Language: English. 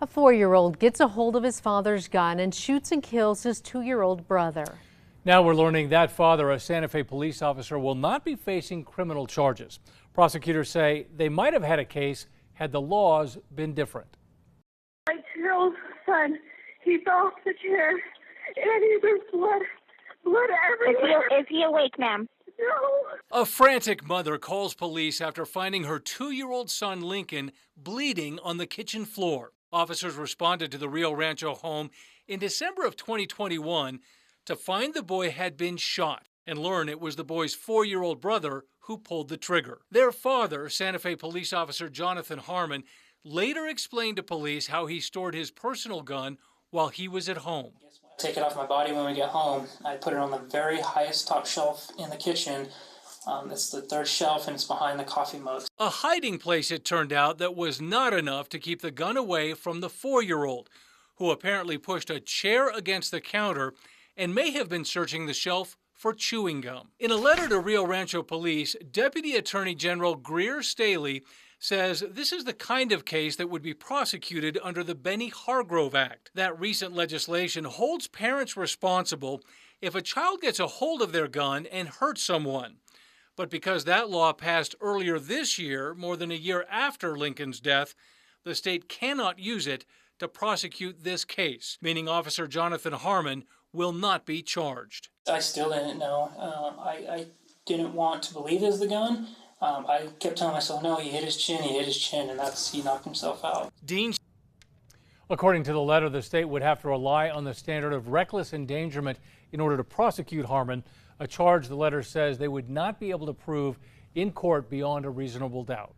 A 4-year-old gets a hold of his father's gun and shoots and kills his 2-year-old brother. Now we're learning that father, a Santa Fe police officer, will not be facing criminal charges. Prosecutors say they might have had a case had the laws been different. My 2-year-old son, he fell off the chair and there's blood everywhere. Is he awake, ma'am? No. A frantic mother calls police after finding her 2-year-old son Lincoln bleeding on the kitchen floor. Officers responded to the Rio Rancho home in December of 2021 to find the boy had been shot and learn it was the boy's 4-year-old brother who pulled the trigger. Their father, Santa Fe police officer Jonathan Harmon, later explained to police how he stored his personal gun while he was at home. I take it off my body when we get home. I put it on the very highest top shelf in the kitchen. It's the 3rd shelf and it's behind the coffee mugs. A hiding place, it turned out, that was not enough to keep the gun away from the 4-year-old, who apparently pushed a chair against the counter and may have been searching the shelf for chewing gum. In a letter to Rio Rancho Police, Deputy Attorney General Greer Staley says this is the kind of case that would be prosecuted under the Benny Hargrove Act. That recent legislation holds parents responsible if a child gets a hold of their gun and hurts someone. But because that law passed earlier this year, more than a year after Lincoln's death, the state cannot use it to prosecute this case, meaning Officer Jonathan Harmon will not be charged. I still didn't know. I didn't want to believe it was the gun. I kept telling myself, no, he hit his chin, and he knocked himself out. Dean. According to the letter, the state would have to rely on the standard of reckless endangerment in order to prosecute Harmon, a charge the letter says they would not be able to prove in court beyond a reasonable doubt.